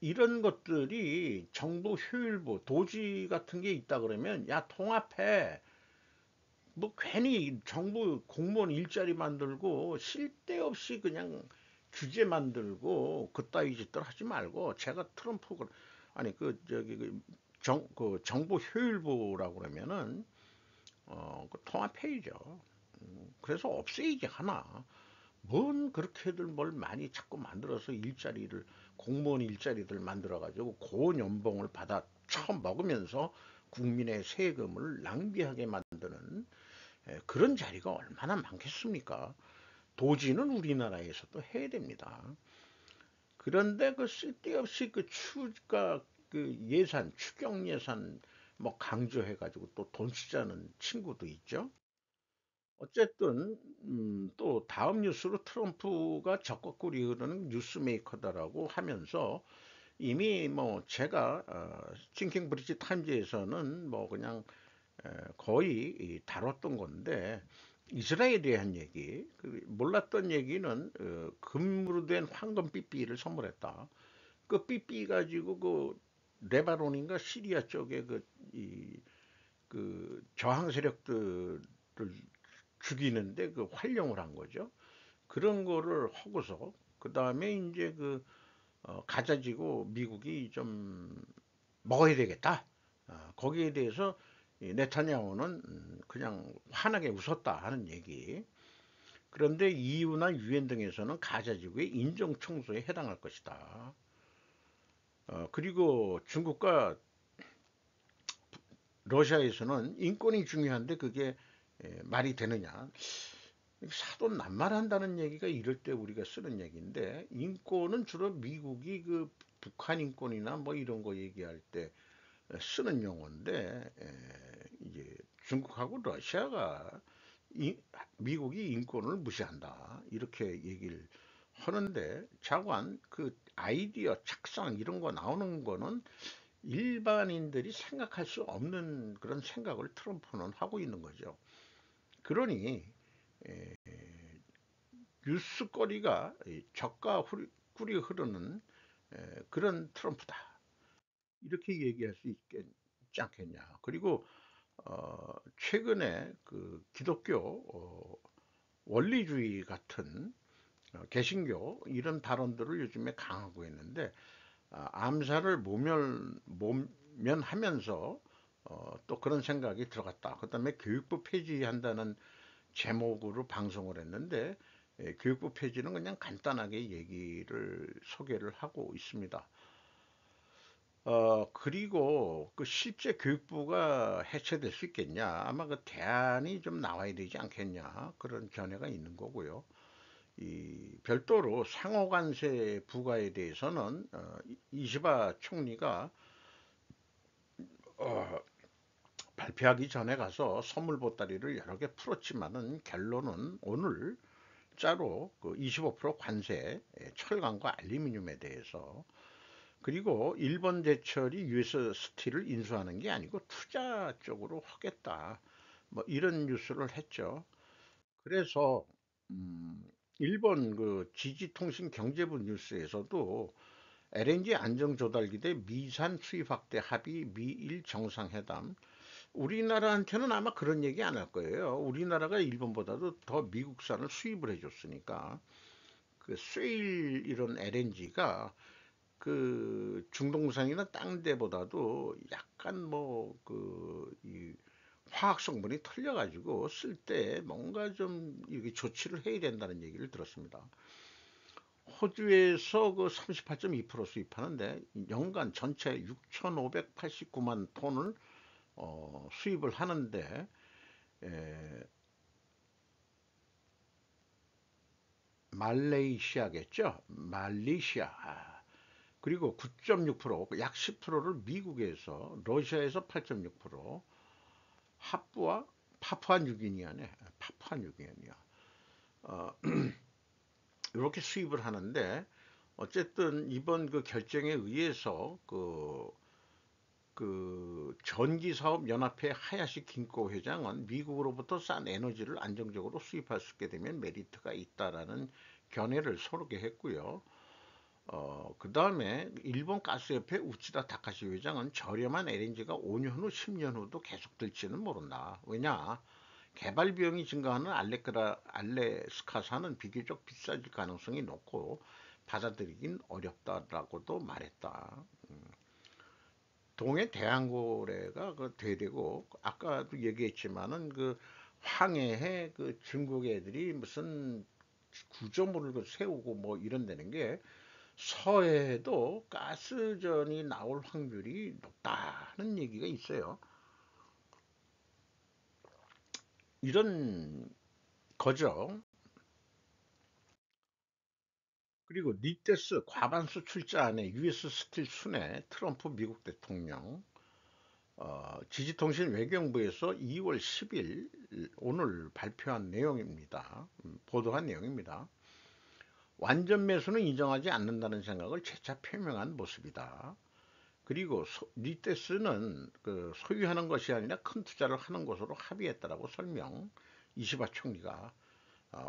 이런 것들이 정부 효율부 도지 같은 게 있다 그러면 야 통합해 뭐 괜히 정부 공무원 일자리 만들고 쓸데없이 그냥 규제 만들고 그따위 짓들 하지 말고 제가 트럼프 아니 그 저기 그 정부 효율부라고 그러면은 그 통합회의죠. 그래서 없애야지 하나. 뭔 그렇게들 뭘 많이 자꾸 만들어서 일자리를 공무원 일자리들 만들어 가지고 고운 연봉을 받아 처음 먹으면서 국민의 세금을 낭비하게 만드는 그런 자리가 얼마나 많겠습니까? 도지는 우리나라에서도 해야 됩니다. 그런데 그 쓸데없이 그 추가 그 예산, 추경 예산 뭐 강조해가지고 또 돈 쓰자는 친구도 있죠. 어쨌든 또 다음 뉴스로 트럼프가 적극구리 흐르는 뉴스메이커다라고 하면서 이미 뭐 제가 싱킹 브리지 타임즈에서는 뭐 그냥 거의 다뤘던 건데 이스라엘에 대한 얘기, 몰랐던 얘기는 금으로 된 황금 삐삐를 선물했다. 그 삐삐 가지고 그 레바논인가 시리아 쪽에 그 저항 세력들을 죽이는데 그 활용을 한 거죠. 그런 거를 하고서 그 다음에 이제 가자지구 미국이 좀 먹어야 되겠다. 거기에 대해서 네타냐후는 그냥 환하게 웃었다 하는 얘기. 그런데 EU나 유엔 등에서는 가자지구의 인종 청소에 해당할 것이다. 그리고 중국과 러시아에서는 인권이 중요한데 그게 말이 되느냐. 사돈 낱말한다는 얘기가 이럴 때 우리가 쓰는 얘기인데 인권은 주로 미국이 그 북한 인권이나 뭐 이런 거 얘기할 때 쓰는 용어인데 이제 중국하고 러시아가 미국이 인권을 무시한다 이렇게 얘기를 하는데 자관 그 아이디어 착상 이런 거 나오는 거는 일반인들이 생각할 수 없는 그런 생각을 트럼프는 하고 있는 거죠. 그러니 뉴스거리가 저가 꿀이 흐르는 그런 트럼프다 이렇게 얘기할 수 있지 않겠냐. 그리고 최근에 그 기독교 원리주의 같은 개신교 이런 발언들을 요즘에 강하고 있는데 암살을 모면하면서 또 그런 생각이 들어갔다. 그다음에 교육부 폐지한다는 제목으로 방송을 했는데 교육부 폐지는 그냥 간단하게 얘기를 소개를 하고 있습니다. 그리고 그 실제 교육부가 해체될 수 있겠냐? 아마 그 대안이 좀 나와야 되지 않겠냐? 그런 견해가 있는 거고요. 이 별도로 상호관세 부과에 대해서는 이시바 총리가 어, 발표하기 전에 가서 선물 보따리를 여러 개 풀었지만은 결론은 오늘 짜로 그 25% 관세 철강과 알루미늄에 대해서 그리고 일본 제철이 US 스틸을 인수하는 게 아니고 투자 쪽으로 하겠다. 뭐 이런 뉴스를 했죠. 그래서 음, 일본 그 지지통신 경제부 뉴스에서도 LNG 안정 조달기대 미산 수입 확대 합의 미일 정상회담. 우리나라한테는 아마 그런 얘기 안 할 거예요. 우리나라가 일본보다도 더 미국산을 수입을 해줬으니까 그 쉐일 이런 LNG가 그 중동산이나 땅 데보다도 약간 뭐그 화학 성분이 틀려가지고 쓸 때 뭔가 좀 이렇게 조치를 해야 된다는 얘기를 들었습니다. 호주에서 그 38.2% 수입하는데 연간 전체 6,589만 톤을 수입을 하는데 에, 말레이시아겠죠? 말레이시아. 그리고 9.6%, 약 10%를 미국에서, 러시아에서 8.6%, 합부와 파푸아뉴기니아네. 파푸아뉴기니아. 어, 이렇게 수입을 하는데 어쨌든 이번 그 결정에 의해서 그 전기사업연합회 하야시 긴코 회장은 미국으로부터 싼 에너지를 안정적으로 수입할 수 있게 되면 메리트가 있다라는 견해를 서로게 했고요. 그 다음에 일본 가스협회 우치다 다카시 회장은 저렴한 LNG가 5년 후, 10년 후도 계속될지는 모른다. 왜냐? 개발 비용이 증가하는 알래스카산은 비교적 비싸질 가능성이 높고 받아들이긴 어렵다라고도 말했다. 동해 대항고래가 그 대대고 아까도 얘기했지만은 그 황해에 그 중국 애들이 무슨 구조물을 그 세우고 뭐 이런다는 게 서해에도 가스전이 나올 확률이 높다는 얘기가 있어요. 이런 거죠. 그리고 니테스 과반수 출자안에 US 스틸 순회 트럼프 미국 대통령 지지통신 외교부에서 2월 10일 오늘 발표한 내용입니다. 보도한 내용입니다. 완전 매수는 인정하지 않는다는 생각을 재차 표명한 모습이다. 그리고 니테스는 그 소유하는 것이 아니라 큰 투자를 하는 것으로 합의했다라고 설명. 이시바 총리가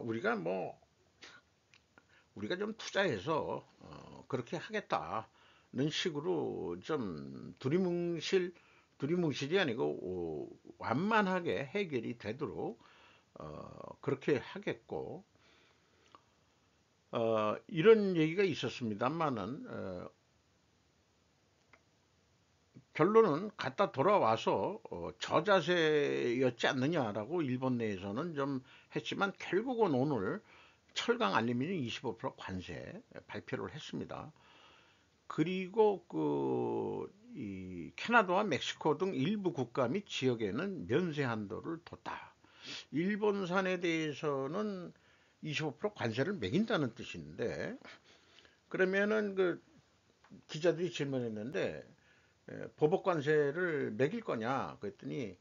우리가 뭐 우리가 좀 투자해서 그렇게 하겠다는 식으로 좀 두리뭉실이 아니고 완만하게 해결이 되도록 그렇게 하겠고 이런 얘기가 있었습니다만은 결론은 갔다 돌아와서 저자세였지 않느냐라고 일본 내에서는 좀 했지만 결국은 오늘 철강 알루미늄 25% 관세 발표를 했습니다. 그리고 이 캐나다와 멕시코 등 일부 국가 및 지역에는 면세 한도를 뒀다. 일본산에 대해서는 25% 관세를 매긴다는 뜻인데 그러면은 그 기자들이 질문했는데 보복 관세를 매길 거냐 그랬더니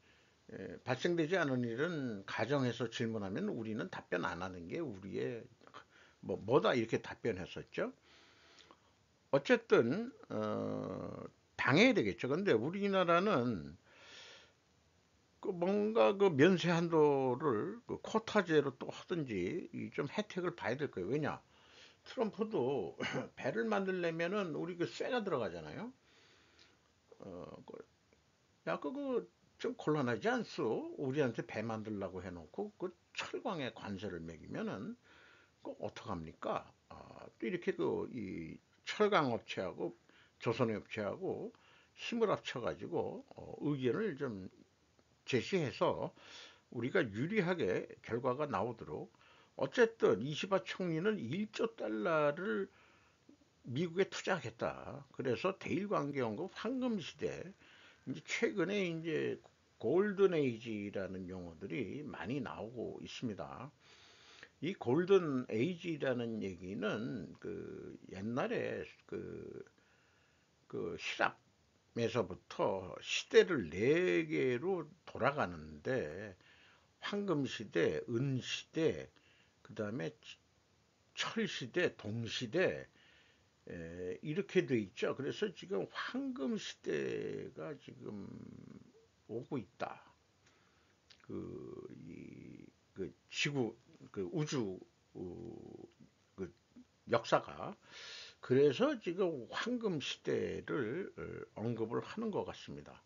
발생되지 않은 일은 가정해서 질문하면 우리는 답변 안 하는 게 우리의 뭐다 이렇게 답변했었죠. 어쨌든 당해야 되겠죠. 근데 우리나라는 그 뭔가 그 면세 한도를 그 쿼타제로 또 하든지 좀 혜택을 봐야 될 거예요. 왜냐? 트럼프도 배를 만들려면은 우리 그 쇠가 들어가잖아요. 야, 그거 좀 곤란하지 않소? 우리한테 배 만들라고 해놓고 그 철강에 관세를 매기면은 그 어떡합니까? 또 이렇게 그 이 철강 업체하고 조선의 업체하고 힘을 합쳐가지고 의견을 좀 제시해서 우리가 유리하게 결과가 나오도록 어쨌든 이시바 총리는 1조 달러를 미국에 투자하겠다. 그래서 대일 관계 언급 황금 시대 이제 최근에 이제 골든 에이지라는 용어들이 많이 나오고 있습니다. 이 골든 에이지라는 얘기는 그 옛날에 그 히랍에서부터 시대를 네 개로 돌아가는데 황금 시대, 은 시대, 그다음에 철 시대, 동 시대 이렇게 돼 있죠. 그래서 지금 황금 시대가 지금 오고 있다. 이 그 지구, 그 우주 그 역사가. 그래서 지금 황금 시대를 언급을 하는 것 같습니다.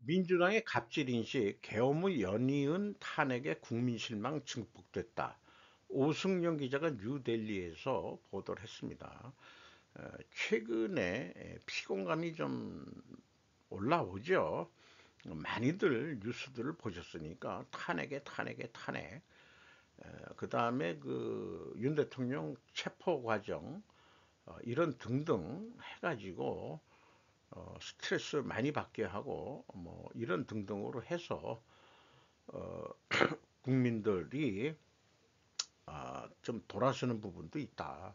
민주당의 갑질 인식, 계엄의 연이은 탄핵에 국민 실망 증폭됐다. 오승영 기자가 뉴델리에서 보도를 했습니다. 최근에 피곤감이 좀 올라오죠. 많이들 뉴스들을 보셨으니까 탄핵. 그 다음에 그 윤 대통령 체포 과정 이런 등등 해가지고 스트레스 많이 받게 하고 뭐 이런 등등으로 해서 어, 국민들이 좀 돌아서는 부분도 있다.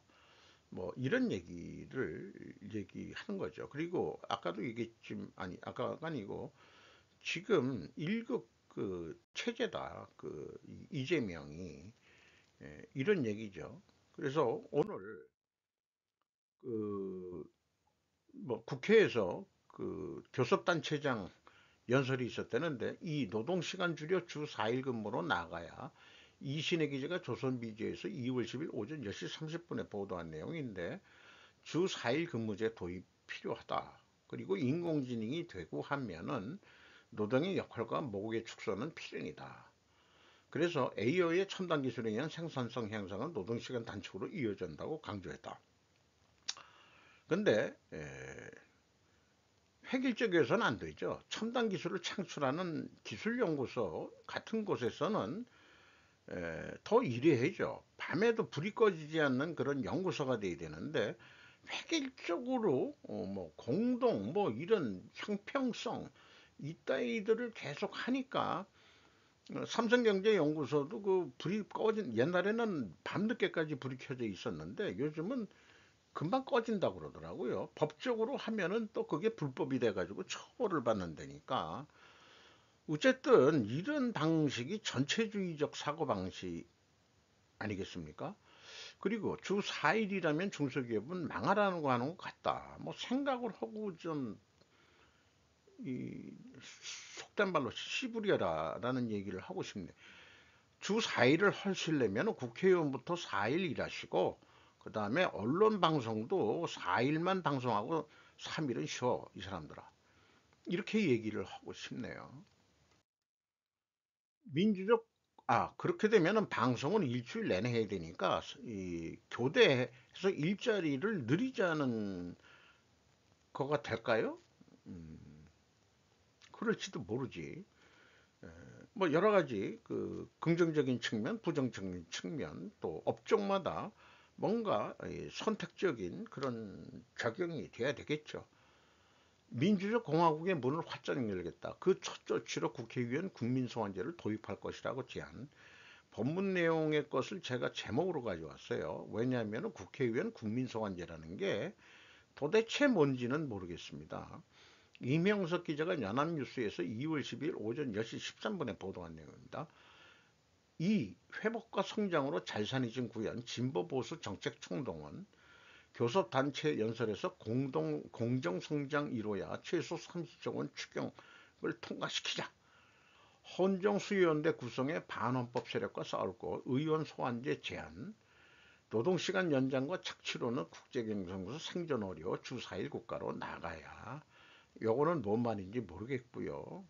뭐 이런 얘기를 얘기하는 거죠. 그리고 아까도 얘기했지만 아니 아까가 아니고 지금 1급 그 체제다. 그 이재명이 이런 얘기죠. 그래서 오늘 그 뭐 국회에서 그 교섭단체장 연설이 있었다는데 이 노동시간 줄여 주 4일 근무로 나가야 이신혜 기자가 조선비디오에서 2월 10일 오전 10시 30분에 보도한 내용인데 주 4일 근무제 도입 필요하다. 그리고 인공지능이 되고 하면은 노동의 역할과 모국의 축소는 필연이다. 그래서 AI의 첨단 기술에 의한 생산성 향상은 노동시간 단축으로 이어진다고 강조했다. 근데 획일적이어서는 안 되죠. 첨단 기술을 창출하는 기술연구소 같은 곳에서는 더 일해야죠. 밤에도 불이 꺼지지 않는 그런 연구소가 돼야 되는데 획일적으로 뭐 공동 뭐 이런 형평성 이따위들을 계속 하니까 삼성경제연구소도 그 불이 꺼진 옛날에는 밤늦게까지 불이 켜져 있었는데 요즘은 금방 꺼진다 그러더라고요. 법적으로 하면은 또 그게 불법이 돼가지고 처벌을 받는다니까. 어쨌든 이런 방식이 전체주의적 사고방식 아니겠습니까? 그리고 주 4일이라면 중소기업은 망하라는 거 하는 것 같다. 뭐 생각을 하고 좀 이 속된 말로 씨부려라라는 얘기를 하고 싶네. 주 4일을 하시려면 국회의원부터 4일 일하시고 그 다음에 언론 방송도 4일만 방송하고 3일은 쉬어 이 사람들아. 이렇게 얘기를 하고 싶네요. 민주적 그렇게 되면은 방송은 일주일 내내 해야 되니까 이 교대해서 일자리를 늘리자는 거가 될까요? 음, 그럴지도 모르지. 뭐 여러 가지 그 긍정적인 측면, 부정적인 측면 또 업종마다 뭔가 선택적인 그런 적용이 돼야 되겠죠. 민주적 공화국의 문을 활짝 열겠다. 그 첫 조치로 국회의원 국민소환제를 도입할 것이라고 제안. 법문 내용의 것을 제가 제목으로 가져왔어요. 왜냐하면 국회의원 국민소환제라는 게 도대체 뭔지는 모르겠습니다. 이명석 기자가 연합뉴스에서 2월 10일 오전 10시 13분에 보도한 내용입니다. 이 회복과 성장으로 잘산이즘 구현 진보보수 정책총동원 교섭단체 연설에서 공정성장 이뤄야 최소 30조 원 추경을 통과시키자. 헌정수의원대 구성의 반헌법 세력과 싸울고 의원 소환제 제한, 노동시간 연장과 착취로는 국제경쟁에서 생존 어려워 주 4일 국가로 나가야. 요거는 뭔 말인지 모르겠고요.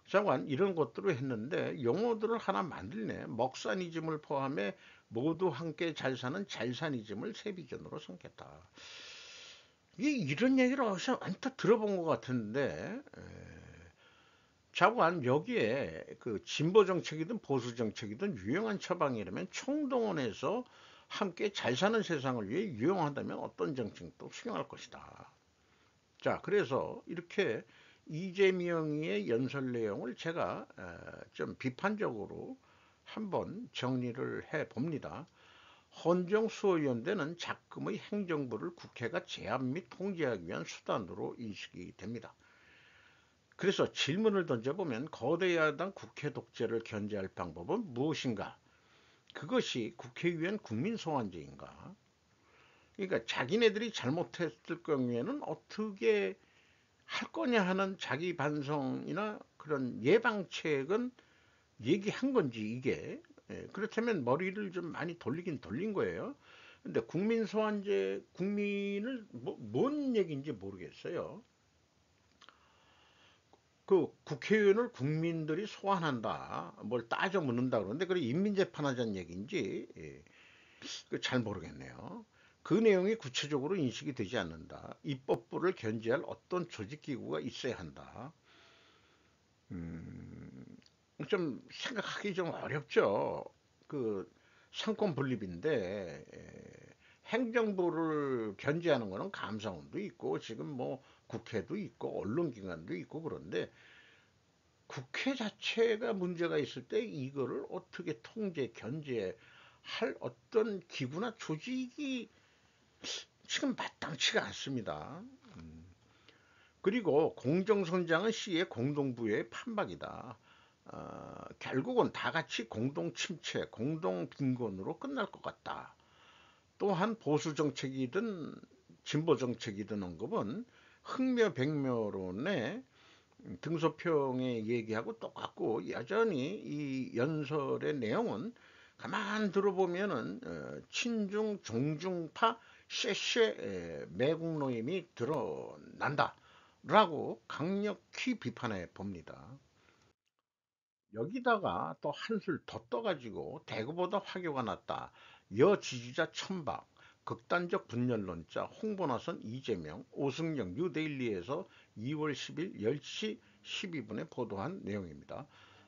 장관 이런 것들을 했는데 용어들을 하나 만들네. 먹사니즘을 포함해 모두 함께 잘 사는 잘사니즘을 새 비전으로 삼겠다. 이런 얘기를 어디서 언뜻 들어본 것 같은데 장관 여기에 그 진보 정책이든 보수 정책이든 유용한 처방이라면 총동원해서 함께 잘 사는 세상을 위해 유용하다면 어떤 정책도 수용할 것이다. 자, 그래서 이렇게 이재명의 연설 내용을 제가 좀 비판적으로 한번 정리를 해 봅니다. 헌정수호연대는 작금의 행정부를 국회가 제압 및 통제하기 위한 수단으로 인식이 됩니다. 그래서 질문을 던져보면 거대 야당 국회 독재를 견제할 방법은 무엇인가? 그것이 국회의원 국민소환제인가? 그러니까 자기네들이 잘못했을 경우에는 어떻게 할 거냐 하는 자기 반성이나 그런 예방책은 얘기한 건지 이게 그렇다면 머리를 좀 많이 돌리긴 돌린 거예요. 근데 국민 소환제 국민을 뭔 얘기인지 모르겠어요. 그 국회의원을 국민들이 소환한다, 뭘 따져 묻는다 그러는데 그게 인민재판하자는 얘기인지 잘 모르겠네요. 그 내용이 구체적으로 인식이 되지 않는다. 입법부를 견제할 어떤 조직기구가 있어야 한다. 음, 좀 생각하기 좀 어렵죠. 그 상권 분립인데 행정부를 견제하는 거는 감사원도 있고 지금 뭐 국회도 있고 언론기관도 있고 그런데 국회 자체가 문제가 있을 때 이거를 어떻게 통제 견제할 어떤 기구나 조직이 지금 마땅치가 않습니다. 그리고 공정선장은 시의 공동부의 판박이다. 결국은 다 같이 공동 침체, 공동 빈곤으로 끝날 것 같다. 또한 보수 정책이든 진보 정책이든 언급은 흥묘백묘론의 등소평의 얘기하고 똑같고 여전히 이 연설의 내용은 가만 들어보면은 친중 종중파 쉐쉐 매국 노임이 드러난다라고 강력히 비판해 봅니다. 여기다가 또 한술 더 떠가지고 대구보다 화교가 났다. 여 지지자 천박, 극단적 분열론자, 홍보나선 이재명, 오승영 뉴데일리에서 2월 10일 10시 12분에 보도한 내용입니다.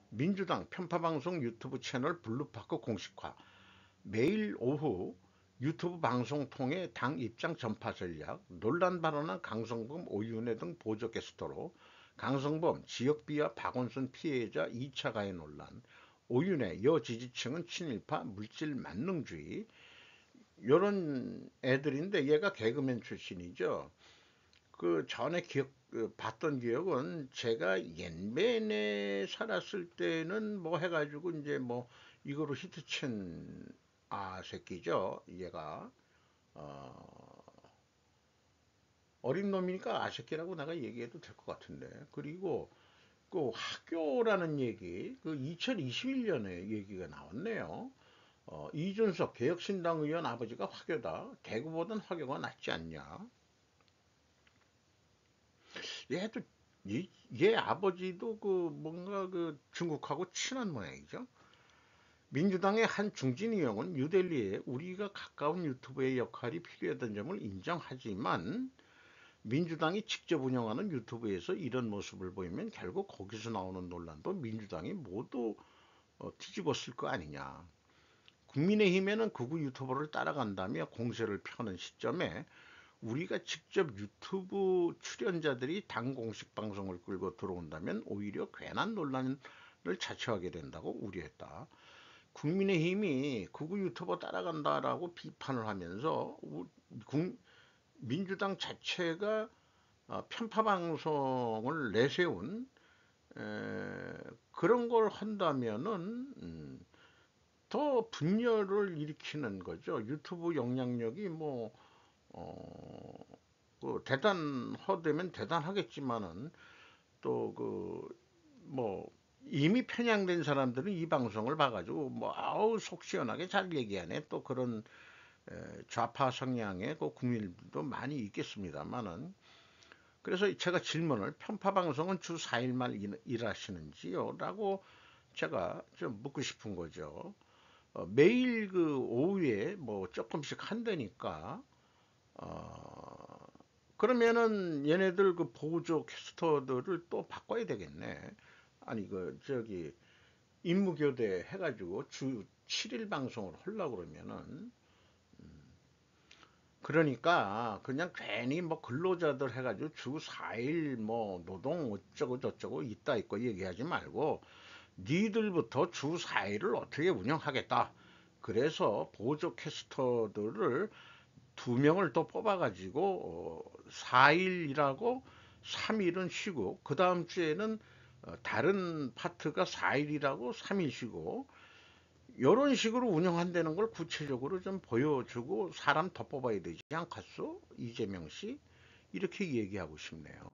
민주당 편파방송 유튜브 채널 블루파크 공식화, 매일 오후 유튜브 방송 통해 당 입장 전파 전략, 논란 발언한 강성범, 오윤회 등 보조 게스트로 강성범 지역비하 박원순 피해자 2차 가해 논란, 오윤회 여 지지층은 친일파 물질 만능주의 요런 애들인데 얘가 개그맨 출신이죠. 그 전에 봤던 기억은 제가 옛날에 살았을 때는 뭐 해가지고 이제 뭐 이거로 히트친 새끼죠. 얘가 어, 어린 놈이니까 새끼라고 내가 얘기해도 될 것 같은데. 그리고 그 학교라는 얘기, 그 2021년에 얘기가 나왔네요. 이준석 개혁신당 의원 아버지가 화교다. 대구보단 화교가 낫지 않냐. 얘도 얘 아버지도 그 뭔가 그 중국하고 친한 모양이죠. 민주당의 한 중진 의원은 뉴델리에 우리가 가까운 유튜브의 역할이 필요하다는 점을 인정하지만 민주당이 직접 운영하는 유튜브에서 이런 모습을 보이면 결국 거기서 나오는 논란도 민주당이 모두 뒤집었을 거 아니냐. 국민의힘에는 극우 유튜버를 따라간다며 공세를 펴는 시점에 우리가 직접 유튜브 출연자들이 당 공식 방송을 끌고 들어온다면 오히려 괜한 논란을 자초하게 된다고 우려했다. 국민의힘이 극우 유튜버 따라간다라고 비판을 하면서 민주당 자체가 편파 방송을 내세운 그런 걸 한다면은 더 분열을 일으키는 거죠. 유튜브 영향력이 뭐 그 대단하다면 대단하겠지만은 또 그 뭐 이미 편향된 사람들은 이 방송을 봐가지고 뭐 아우 속 시원하게 잘 얘기하네 또 그런 좌파 성향의 그 국민들도 많이 있겠습니다만은 그래서 제가 질문을 편파 방송은 주 4일만 일하시는지요? 라고 제가 좀 묻고 싶은 거죠. 매일 그 오후에 뭐 조금씩 한다니까 그러면은 얘네들 그 보조 캐스터들을 또 바꿔야 되겠네. 아니 그 저기 임무교대 해가지고 주 7일 방송을 하려고 그러면은 그러니까 그냥 괜히 뭐 근로자들 해가지고 주 4일 뭐 노동 어쩌고 저쩌고 있다 있고 얘기하지 말고 니들부터 주 4일을 어떻게 운영하겠다. 그래서 보조 캐스터들을 2명을 또 뽑아가지고 4일이라고 3일은 쉬고 그 다음 주에는 다른 파트가 4일이라고 3일 쉬고 이런 식으로 운영한다는 걸 구체적으로 좀 보여주고 사람 더 뽑아야 되지 않겠소? 이재명 씨? 이렇게 얘기하고 싶네요.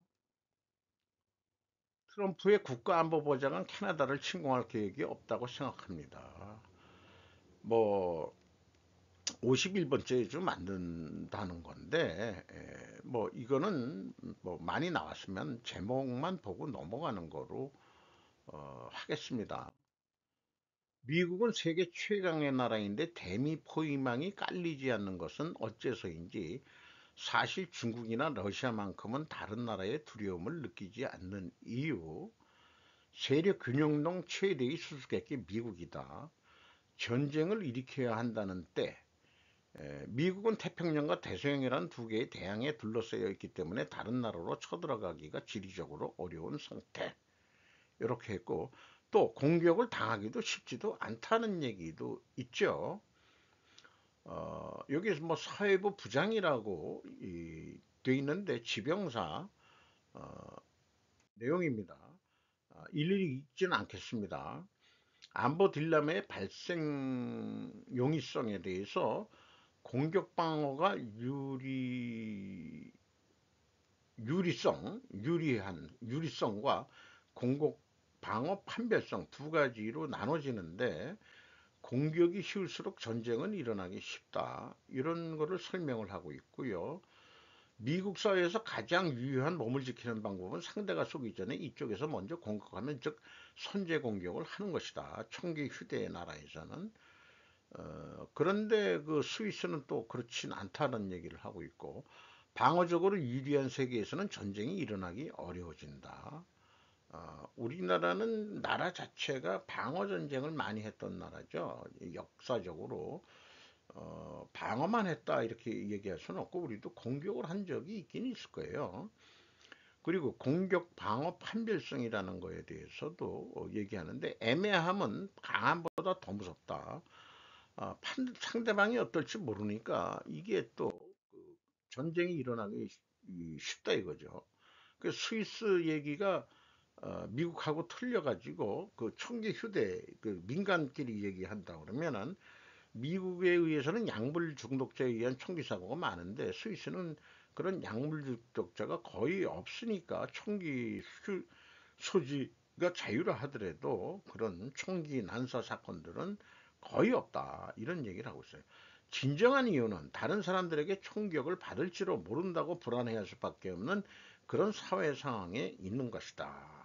트럼프의 국가안보보장은 캐나다를 침공할 계획이 없다고 생각합니다. 뭐 51번째 주 만든다는 건데 뭐 이거는 뭐 많이 나왔으면 제목만 보고 넘어가는 거로 하겠습니다. 미국은 세계 최강의 나라인데 대미 포위망이 깔리지 않는 것은 어째서인지 사실 중국이나 러시아만큼은 다른 나라의 두려움을 느끼지 않는 이유, 세력 균형론 최대의 수수께끼 미국이다. 전쟁을 일으켜야 한다는 때 미국은 태평양과 대서양이라는 두 개의 대양에 둘러싸여 있기 때문에 다른 나라로 쳐들어가기가 지리적으로 어려운 상태. 이렇게 했고 또 공격을 당하기도 쉽지도 않다는 얘기도 있죠. 여기서 뭐 사회부 부장이라고 돼 있는데 지병사 어, 내용입니다. 일일이 읽지는 않겠습니다. 안보 딜레마의 발생 용이성에 대해서 공격 방어가 유리성과 공격 방어 판별성 두 가지로 나눠지는데 공격이 쉬울수록 전쟁은 일어나기 쉽다. 이런 거를 설명을 하고 있고요. 미국 사회에서 가장 유효한 몸을 지키는 방법은 상대가 쏘기 전에 이쪽에서 먼저 공격하면 즉 선제 공격을 하는 것이다. 총기 휴대의 나라에서는. 그런데 그 스위스는 또 그렇진 않다는 얘기를 하고 있고 방어적으로 유리한 세계에서는 전쟁이 일어나기 어려워진다. 우리나라는 나라 자체가 방어 전쟁을 많이 했던 나라죠. 역사적으로 방어만 했다 이렇게 얘기할 수는 없고 우리도 공격을 한 적이 있긴 있을 거예요. 그리고 공격 방어 판별성이라는 거에 대해서도 얘기하는데 애매함은 강함보다 더 무섭다. 상대방이 어떨지 모르니까 이게 또 전쟁이 일어나기 쉽다 이거죠. 그 스위스 얘기가 미국하고 틀려가지고 그 총기 휴대 그 민간끼리 얘기한다 그러면은 미국에 의해서는 약물 중독자에 의한 총기 사고가 많은데 스위스는 그런 약물 중독자가 거의 없으니까 총기 소지가 자유를 하더라도 그런 총기 난사 사건들은 거의 없다 이런 얘기를 하고 있어요. 진정한 이유는 다른 사람들에게 총격을 받을지도 모른다고 불안해할 수밖에 없는 그런 사회 상황에 있는 것이다.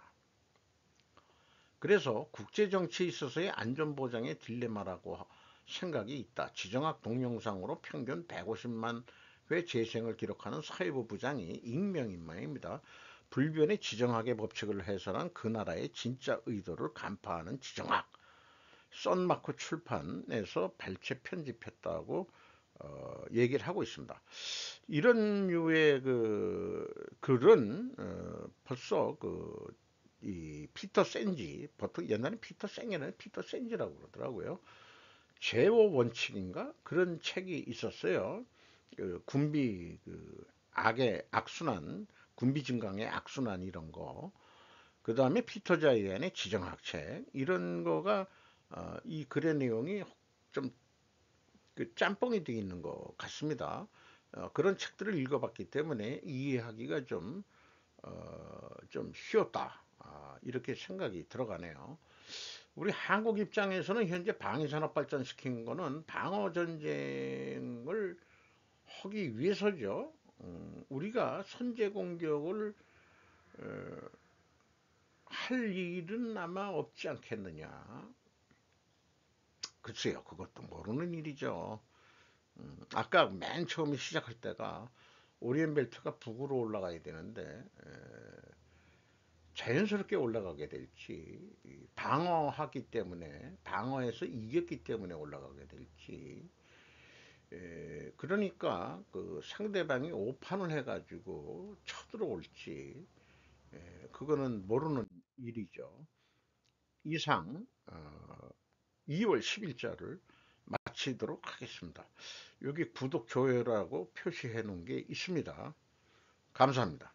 그래서 국제정치에 있어서의 안전보장의 딜레마라고 생각이 있다. 지정학 동영상으로 평균 150만 회 재생을 기록하는 사회부 부장이 익명인 모양입니다. 불변의 지정학의 법칙을 해설한 그 나라의 진짜 의도를 간파하는 지정학. 썬마크 출판에서 발췌 편집했다고 얘기를 하고 있습니다. 이런 류의 그 글은 벌써 이 피터 센지 보통 옛날에 피터 생이나 피터 센지라고 그러더라고요. 제오 원칙인가 그런 책이 있었어요. 그 군비 그 악의 악순환, 군비 증강의 악순환 이런 거. 그 다음에 피터 자이언의 지정학책 이런 거가 이 글의 내용이 좀 그 짬뽕이 되어 있는 것 같습니다. 그런 책들을 읽어봤기 때문에 이해하기가 좀 쉬웠다. 이렇게 생각이 들어가네요. 우리 한국 입장에서는 현재 방위산업 발전시킨 거는 방어 전쟁을 하기 위해서죠. 우리가 선제 공격을 할 일은 아마 없지 않겠느냐. 글쎄요, 그것도 모르는 일이죠. 아까 맨 처음에 시작할 때가 오리엔벨트가 북으로 올라가야 되는데 자연스럽게 올라가게 될지 방어하기 때문에 방어해서 이겼기 때문에 올라가게 될지 그러니까 그 상대방이 오판을 해가지고 쳐들어올지 그거는 모르는 일이죠. 이상 2월 10일자를 마치도록 하겠습니다. 여기 구독, 좋아요라고 표시해 놓은 게 있습니다. 감사합니다.